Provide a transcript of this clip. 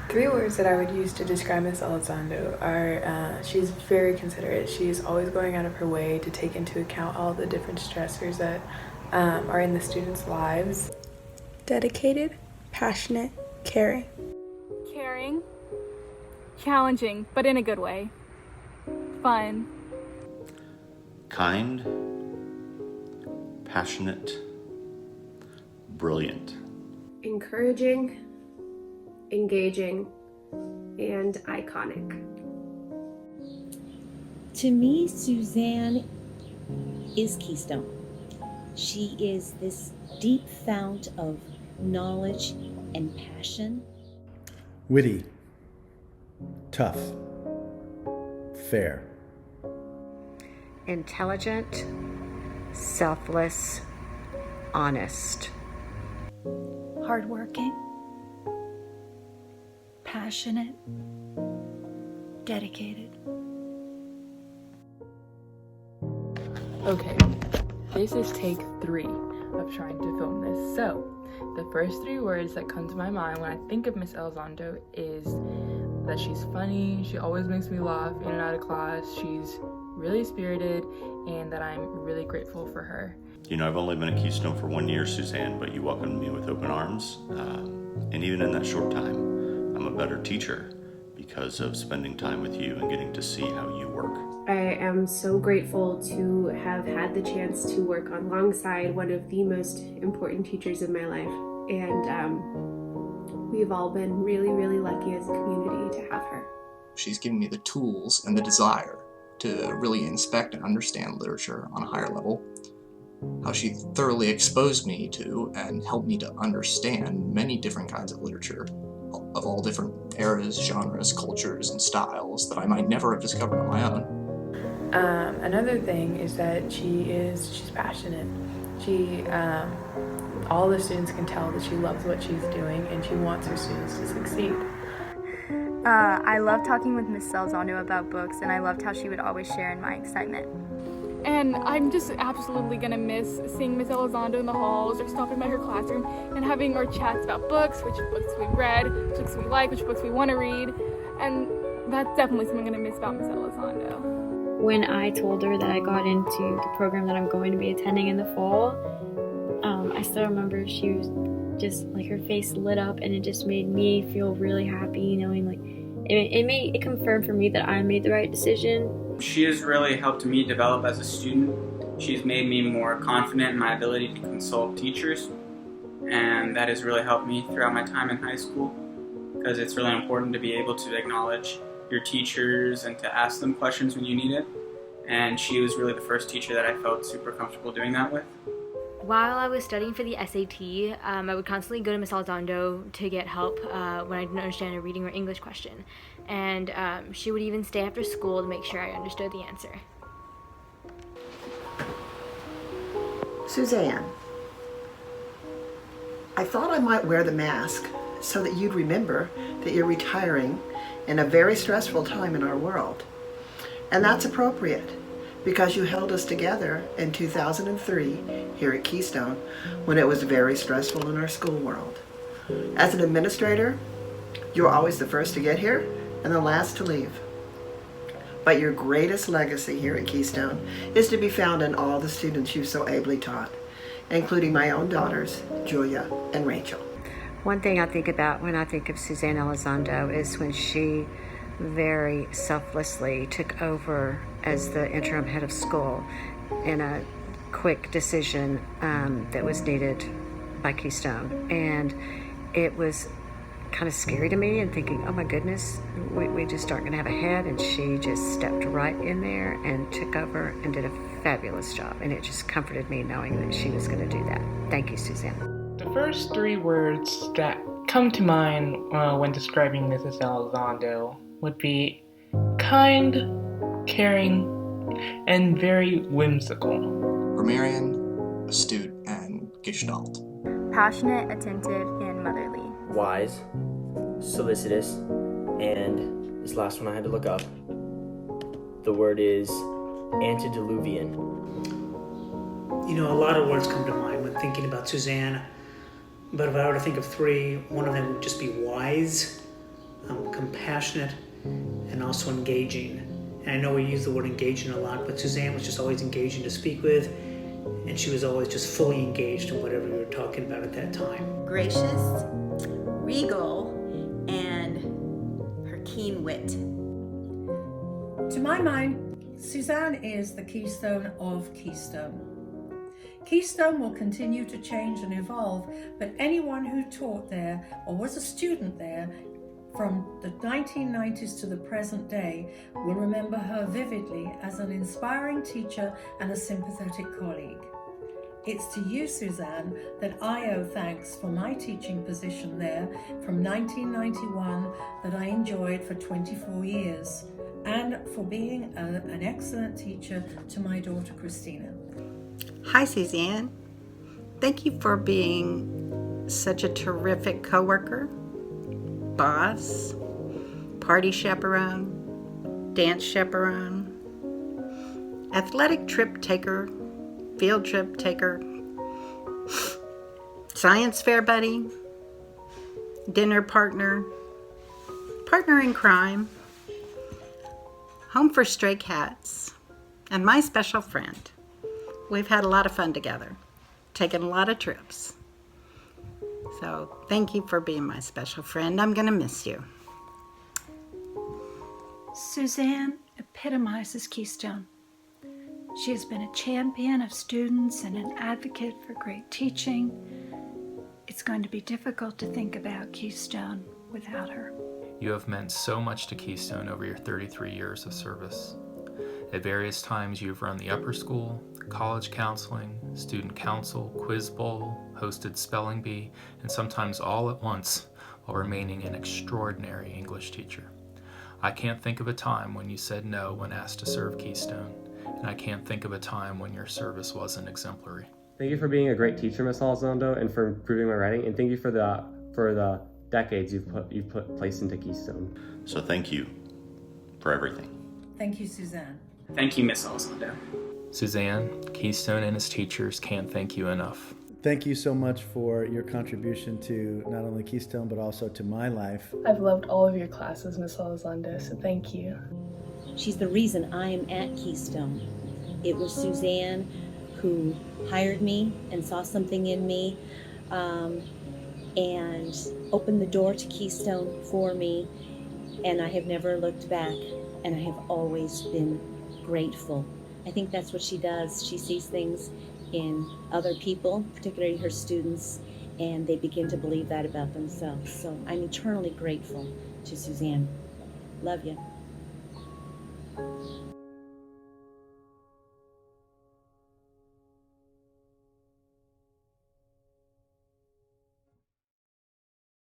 Three words that I would use to describe Miss Elizondo are she's very considerate. She's always going out of her way to take into account all the different stressors that are in the students' lives. Dedicated, passionate, caring. Caring, challenging, but in a good way. Fun. Kind, passionate, brilliant. Encouraging, engaging, and iconic. To me, Suzanne is Keystone. She is this deep fount of knowledge and passion. Witty, tough, fair. Intelligent, selfless, honest. Hardworking, passionate, dedicated. Okay, this is take 3 of trying to film this. So, the first 3 words that come to my mind when I think of Miss Elizondo is that she's funny, she always makes me laugh in and out of class, she's really spirited, and that I'm really grateful for her. You know, I've only been at Keystone for 1 year, Suzanne, but you welcomed me with open arms. And even in that short time, I'm a better teacher because of spending time with you and getting to see how you work. I am so grateful to have had the chance to work alongside one of the most important teachers in my life. And we've all been really, really lucky as a community to have her. She's given me the tools and the desire to really inspect and understand literature on a higher level. How she thoroughly exposed me to and helped me to understand many different kinds of literature of all different eras, genres, cultures, and styles that I might never have discovered on my own. Another thing is that she's passionate. All the students can tell that she loves what she's doing and she wants her students to succeed. I love talking with Miss Elizondo about books, and I loved how she would always share in my excitement. And I'm just absolutely gonna miss seeing Miss Elizondo in the halls or stopping by her classroom and having our chats about books, which books we've read, which books we like, which books we want to read. And that's definitely something I'm gonna miss about Miss Elizondo. When I told her that I got into the program that I'm going to be attending in the fall, I still remember she was just like, her face lit up, and it just made me feel really happy knowing like it confirmed for me that I made the right decision. She has really helped me develop as a student. She's made me more confident in my ability to consult teachers, and that has really helped me throughout my time in high school, because it's really important to be able to acknowledge your teachers and to ask them questions when you need it. And she was really the first teacher that I felt super comfortable doing that with. While I was studying for the SAT, I would constantly go to Miss Elizondo to get help when I didn't understand a reading or English question. And she would even stay after school to make sure I understood the answer. Suzanne, I thought I might wear the mask so that you'd remember that you're retiring in a very stressful time in our world. And that's appropriate, because you held us together in 2003 here at Keystone when it was very stressful in our school world. As an administrator, you were always the first to get here and the last to leave. But your greatest legacy here at Keystone is to be found in all the students you so ably taught, including my own daughters, Julia and Rachel. One thing I think about when I think of Suzanne Elizondo is when she very selflessly took over as the interim head of school in a quick decision that was needed by Keystone. And it was kind of scary to me, and thinking, oh my goodness, we just aren't going to have a head. And she just stepped right in there and took over and did a fabulous job. And it just comforted me knowing that she was going to do that. Thank you, Suzanne. The first 3 words that come to mind when describing Mrs. Elizondo would be kind, caring, and very whimsical. Grammarian, astute, and gestalt. Passionate, attentive, and motherly. Wise, solicitous, and this last one I had to look up. The word is antediluvian. You know, a lot of words come to mind when thinking about Suzanne, but if I were to think of 3, one of them would just be wise. compassionate, and also engaging. And I know we use the word engaging a lot, but Suzanne was just always engaging to speak with, and she was always just fully engaged in whatever we were talking about at that time. Gracious, regal, and her keen wit. To my mind, Suzanne is the keystone of Keystone. Keystone will continue to change and evolve, but anyone who taught there or was a student there from the 1990s to the present day will remember her vividly as an inspiring teacher and a sympathetic colleague. It's to you, Suzanne, that I owe thanks for my teaching position there from 1991 that I enjoyed for 24 years, and for being an excellent teacher to my daughter, Christina. Hi, Suzanne. Thank you for being such a terrific coworker, boss, party chaperone, dance chaperone, athletic trip taker, field trip taker, science fair buddy, dinner partner, partner in crime, home for stray cats, and my special friend. We've had a lot of fun together, taken a lot of trips. So thank you for being my special friend. I'm gonna miss you. Suzanne epitomizes Keystone. She has been a champion of students and an advocate for great teaching. It's going to be difficult to think about Keystone without her. You have meant so much to Keystone over your 33 years of service. At various times you have run the upper school, college counseling, student council, quiz bowl, hosted spelling bee, and sometimes all at once while remaining an extraordinary English teacher. I can't think of a time when you said no when asked to serve Keystone, and I can't think of a time when your service wasn't exemplary. Thank you for being a great teacher, Miss Elizondo, and for improving my writing, and thank you for the decades you've put place into Keystone. So thank you for everything. Thank you, Suzanne. Thank you, Miss Elizondo. Suzanne, Keystone and his teachers can't thank you enough. Thank you so much for your contribution to not only Keystone, but also to my life. I've loved all of your classes, Miss Elizondo, so thank you. She's the reason I am at Keystone. It was Suzanne who hired me and saw something in me and opened the door to Keystone for me, and I have never looked back, and I have always been grateful. I think that's what she does. She sees things in other people, particularly her students, and they begin to believe that about themselves. So I'm eternally grateful to Suzanne. Love you.